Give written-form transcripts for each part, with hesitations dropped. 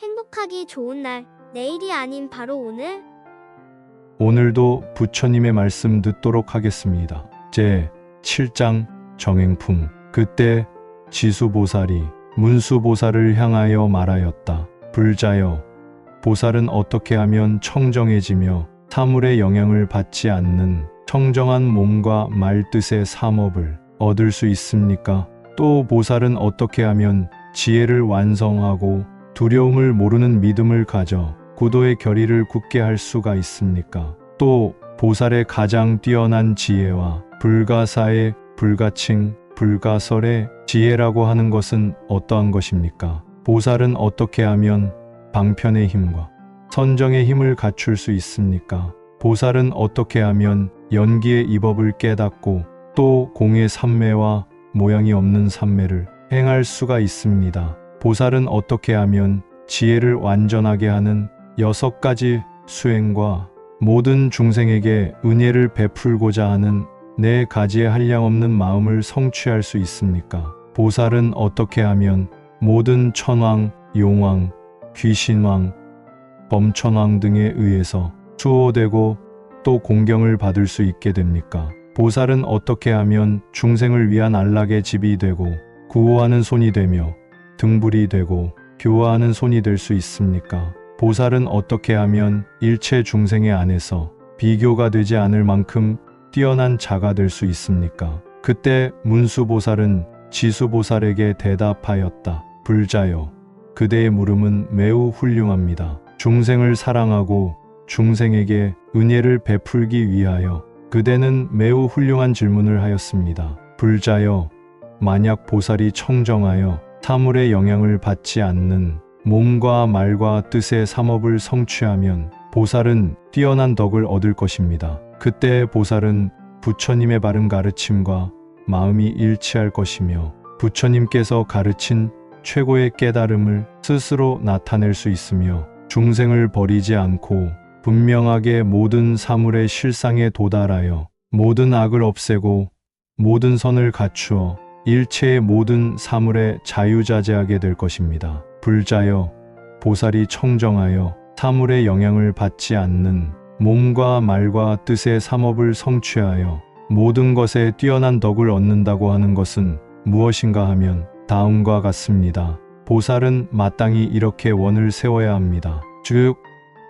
행복하기 좋은 날, 내일이 아닌 바로 오늘. 오늘도 부처님의 말씀 듣도록 하겠습니다. 제 7장 정행품. 그때 지수보살이 문수보살을 향하여 말하였다. 불자여, 보살은 어떻게 하면 청정해지며 사물의 영향을 받지 않는 청정한 몸과 말뜻의 삼업을 얻을 수 있습니까? 또 보살은 어떻게 하면 지혜를 완성하고 두려움을 모르는 믿음을 가져 구도의 결의를 굳게 할 수가 있습니까? 또 보살의 가장 뛰어난 지혜와 불가사의 불가칭, 불가설의 지혜라고 하는 것은 어떠한 것입니까? 보살은 어떻게 하면 방편의 힘과 선정의 힘을 갖출 수 있습니까? 보살은 어떻게 하면 연기의 이법을 깨닫고 또 공의 삼매와 모양이 없는 삼매를 행할 수가 있습니다. 보살은 어떻게 하면 지혜를 완전하게 하는 6가지 수행과 모든 중생에게 은혜를 베풀고자 하는 4가지의 한량없는 마음을 성취할 수 있습니까? 보살은 어떻게 하면 모든 천왕, 용왕, 귀신왕, 범천왕 등에 의해서 수호되고 또 공경을 받을 수 있게 됩니까? 보살은 어떻게 하면 중생을 위한 안락의 집이 되고 구호하는 손이 되며 등불이 되고 교화하는 손이 될 수 있습니까? 보살은 어떻게 하면 일체 중생의 안에서 비교가 되지 않을 만큼 뛰어난 자가 될 수 있습니까? 그때 문수보살은 지수보살에게 대답하였다. 불자여, 그대의 물음은 매우 훌륭합니다. 중생을 사랑하고 중생에게 은혜를 베풀기 위하여 그대는 매우 훌륭한 질문을 하였습니다. 불자여, 만약 보살이 청정하여 사물의 영향을 받지 않는 몸과 말과 뜻의 삼업을 성취하면 보살은 뛰어난 덕을 얻을 것입니다. 그때 보살은 부처님의 바른 가르침과 마음이 일치할 것이며 부처님께서 가르친 최고의 깨달음을 스스로 나타낼 수 있으며 중생을 버리지 않고 분명하게 모든 사물의 실상에 도달하여 모든 악을 없애고 모든 선을 갖추어 일체의 모든 사물에 자유자재하게 될 것입니다. 불자여, 보살이 청정하여 사물의 영향을 받지 않는 몸과 말과 뜻의 삼업을 성취하여 모든 것에 뛰어난 덕을 얻는다고 하는 것은 무엇인가 하면 다음과 같습니다. 보살은 마땅히 이렇게 원을 세워야 합니다. 즉,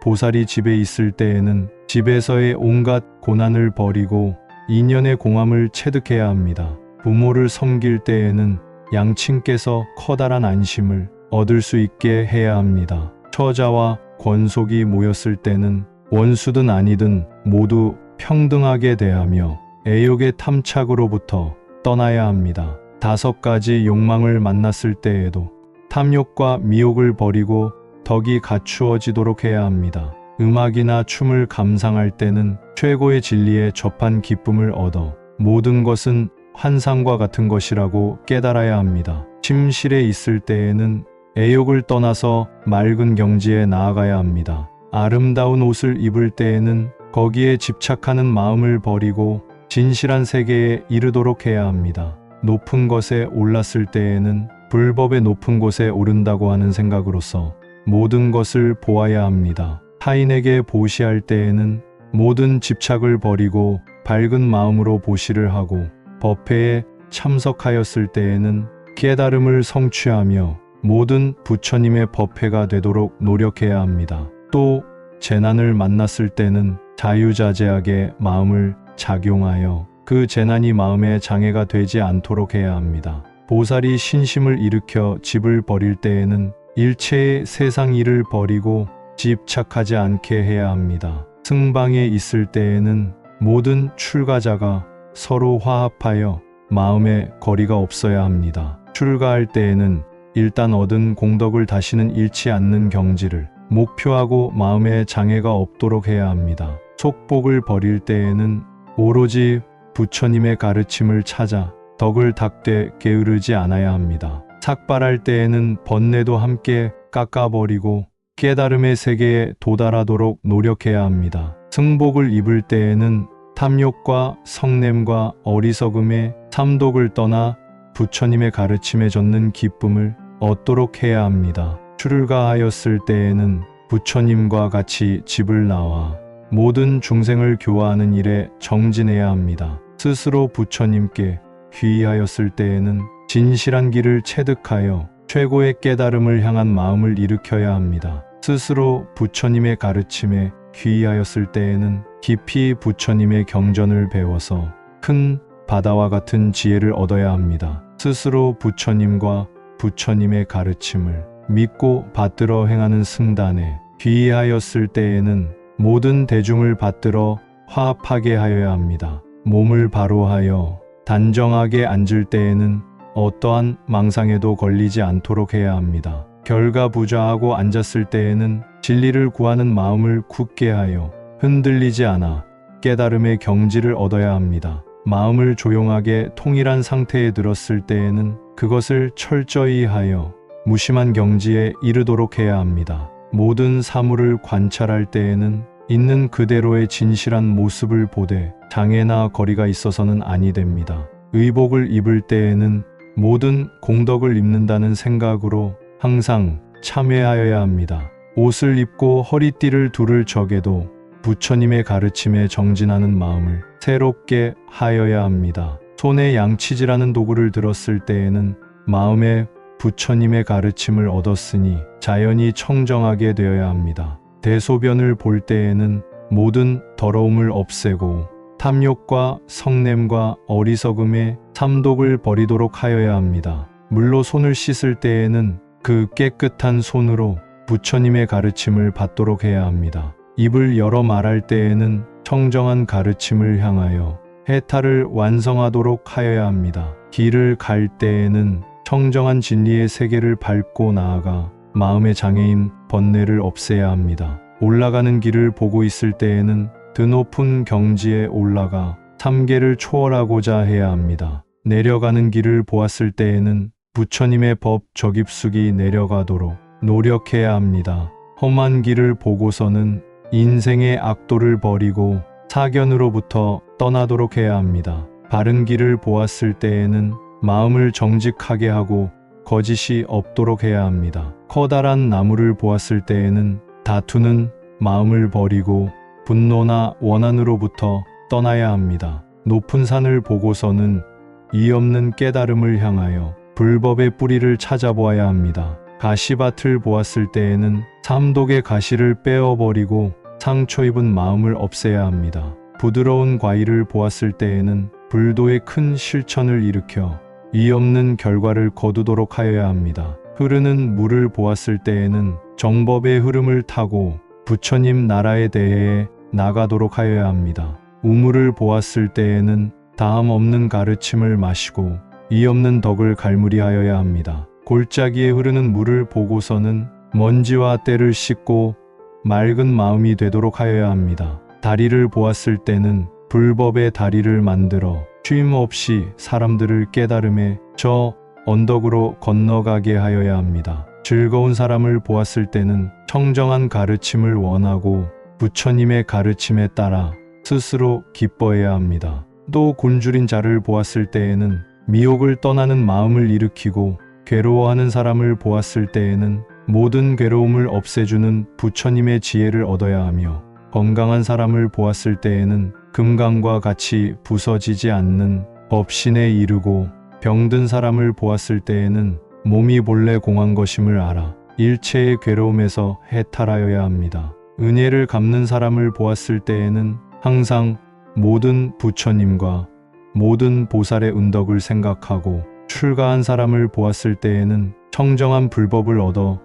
보살이 집에 있을 때에는 집에서의 온갖 고난을 버리고 인연의 공함을 체득해야 합니다. 부모를 섬길 때에는 양친께서 커다란 안심을 얻을 수 있게 해야 합니다. 처자와 권속이 모였을 때는 원수든 아니든 모두 평등하게 대하며 애욕의 탐착으로부터 떠나야 합니다. 5가지 욕망을 만났을 때에도 탐욕과 미욕을 버리고 덕이 갖추어지도록 해야 합니다. 음악이나 춤을 감상할 때는 최고의 진리에 접한 기쁨을 얻어 모든 것은 환상과 같은 것이라고 깨달아야 합니다. 침실에 있을 때에는 애욕을 떠나서 맑은 경지에 나아가야 합니다. 아름다운 옷을 입을 때에는 거기에 집착하는 마음을 버리고 진실한 세계에 이르도록 해야 합니다. 높은 것에 올랐을 때에는 불법의 높은 곳에 오른다고 하는 생각으로서 모든 것을 보아야 합니다. 타인에게 보시할 때에는 모든 집착을 버리고 밝은 마음으로 보시를 하고 법회에 참석하였을 때에는 깨달음을 성취하며 모든 부처님의 법회가 되도록 노력해야 합니다. 또 재난을 만났을 때는 자유자재하게 마음을 작용하여 그 재난이 마음의 장애가 되지 않도록 해야 합니다. 보살이 신심을 일으켜 집을 버릴 때에는 일체의 세상 일을 버리고 집착하지 않게 해야 합니다. 승방에 있을 때에는 모든 출가자가 서로 화합하여 마음에 거리가 없어야 합니다. 출가할 때에는 일단 얻은 공덕을 다시는 잃지 않는 경지를 목표하고 마음에 장애가 없도록 해야 합니다. 속복을 버릴 때에는 오로지 부처님의 가르침을 찾아 덕을 닦되 게으르지 않아야 합니다. 삭발할 때에는 번뇌도 함께 깎아버리고 깨달음의 세계에 도달하도록 노력해야 합니다. 승복을 입을 때에는 탐욕과 성냄과 어리석음의 삼독을 떠나 부처님의 가르침에 젖는 기쁨을 얻도록 해야 합니다. 출가하였을 때에는 부처님과 같이 집을 나와 모든 중생을 교화하는 일에 정진해야 합니다. 스스로 부처님께 귀의하였을 때에는 진실한 길을 체득하여 최고의 깨달음을 향한 마음을 일으켜야 합니다. 스스로 부처님의 가르침에 귀의하였을 때에는 깊이 부처님의 경전을 배워서 큰 바다와 같은 지혜를 얻어야 합니다. 스스로 부처님과 부처님의 가르침을 믿고 받들어 행하는 승단에 귀의하였을 때에는 모든 대중을 받들어 화합하게 하여야 합니다. 몸을 바로 하여 단정하게 앉을 때에는 어떠한 망상에도 걸리지 않도록 해야 합니다. 결가부좌하고 앉았을 때에는 진리를 구하는 마음을 굳게 하여 흔들리지 않아 깨달음의 경지를 얻어야 합니다. 마음을 조용하게 통일한 상태에 들었을 때에는 그것을 철저히 하여 무심한 경지에 이르도록 해야 합니다. 모든 사물을 관찰할 때에는 있는 그대로의 진실한 모습을 보되 장애나 거리가 있어서는 아니 됩니다. 의복을 입을 때에는 모든 공덕을 입는다는 생각으로 항상 참회하여야 합니다. 옷을 입고 허리띠를 두를 적에도 부처님의 가르침에 정진하는 마음을 새롭게 하여야 합니다. 손에 양치질하는 도구를 들었을 때에는 마음에 부처님의 가르침을 얻었으니 자연히 청정하게 되어야 합니다. 대소변을 볼 때에는 모든 더러움을 없애고 탐욕과 성냄과 어리석음의 삼독을 버리도록 하여야 합니다. 물로 손을 씻을 때에는 그 깨끗한 손으로 부처님의 가르침을 받도록 해야 합니다. 입을 열어 말할 때에는 청정한 가르침을 향하여 해탈을 완성하도록 하여야 합니다. 길을 갈 때에는 청정한 진리의 세계를 밟고 나아가 마음의 장애인 번뇌를 없애야 합니다. 올라가는 길을 보고 있을 때에는 드높은 경지에 올라가 삼계를 초월하고자 해야 합니다. 내려가는 길을 보았을 때에는 부처님의 법 저깁숙이 내려가도록 노력해야 합니다. 험한 길을 보고서는 인생의 악도를 버리고 사견으로부터 떠나도록 해야 합니다. 바른 길을 보았을 때에는 마음을 정직하게 하고 거짓이 없도록 해야 합니다. 커다란 나무를 보았을 때에는 다투는 마음을 버리고 분노나 원한으로부터 떠나야 합니다. 높은 산을 보고서는 이 없는 깨달음을 향하여 불법의 뿌리를 찾아보아야 합니다. 가시밭을 보았을 때에는 삼독의 가시를 빼어버리고 상처 입은 마음을 없애야 합니다. 부드러운 과일을 보았을 때에는 불도의 큰 실천을 일으켜 이 없는 결과를 거두도록 하여야 합니다. 흐르는 물을 보았을 때에는 정법의 흐름을 타고 부처님 나라에 대해 나가도록 하여야 합니다. 우물을 보았을 때에는 다음 없는 가르침을 마시고 이 없는 덕을 갈무리하여야 합니다. 골짜기에 흐르는 물을 보고서는 먼지와 때를 씻고 맑은 마음이 되도록 하여야 합니다. 다리를 보았을 때는 불법의 다리를 만들어 쉼 없이 사람들을 깨달음에 저 언덕으로 건너가게 하여야 합니다. 즐거운 사람을 보았을 때는 청정한 가르침을 원하고 부처님의 가르침에 따라 스스로 기뻐해야 합니다. 또 굶주린 자를 보았을 때에는 미혹을 떠나는 마음을 일으키고 괴로워하는 사람을 보았을 때에는 모든 괴로움을 없애주는 부처님의 지혜를 얻어야 하며 건강한 사람을 보았을 때에는 금강과 같이 부서지지 않는 법신에 이르고 병든 사람을 보았을 때에는 몸이 본래 공한 것임을 알아 일체의 괴로움에서 해탈하여야 합니다. 은혜를 갚는 사람을 보았을 때에는 항상 모든 부처님과 모든 보살의 은덕을 생각하고 출가한 사람을 보았을 때에는 청정한 불법을 얻어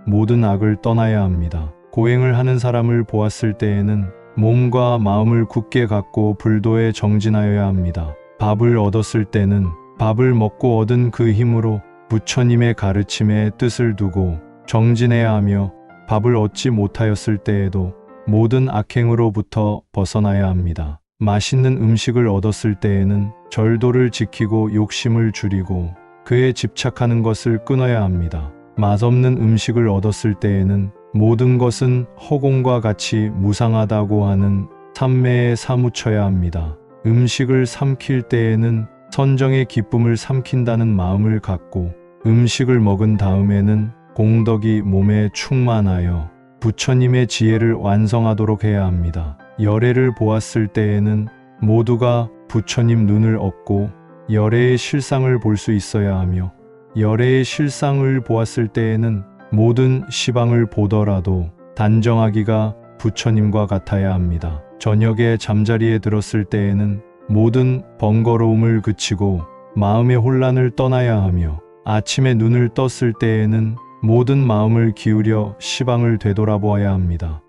모든 악을 떠나야 합니다. 고행을 하는 사람을 보았을 때에는 몸과 마음을 굳게 갖고 불도에 정진하여야 합니다. 밥을 얻었을 때는 밥을 먹고 얻은 그 힘으로 부처님의 가르침에 뜻을 두고 정진해야 하며 밥을 얻지 못하였을 때에도 모든 악행으로부터 벗어나야 합니다. 맛있는 음식을 얻었을 때에는 절도를 지키고 욕심을 줄이고 그에 집착하는 것을 끊어야 합니다. 맛없는 음식을 얻었을 때에는 모든 것은 허공과 같이 무상하다고 하는 삼매에 사무쳐야 합니다. 음식을 삼킬 때에는 선정의 기쁨을 삼킨다는 마음을 갖고 음식을 먹은 다음에는 공덕이 몸에 충만하여 부처님의 지혜를 완성하도록 해야 합니다. 열애를 보았을 때에는 모두가 부처님 눈을 얻고 열애의 실상을 볼 수 있어야 하며, 열애의 실상을 보았을 때에는 모든 시방을 보더라도 단정하기가 부처님과 같아야 합니다. 저녁에 잠자리에 들었을 때에는 모든 번거로움을 그치고 마음의 혼란을 떠나야 하며, 아침에 눈을 떴을 때에는 모든 마음을 기울여 시방을 되돌아보아야 합니다.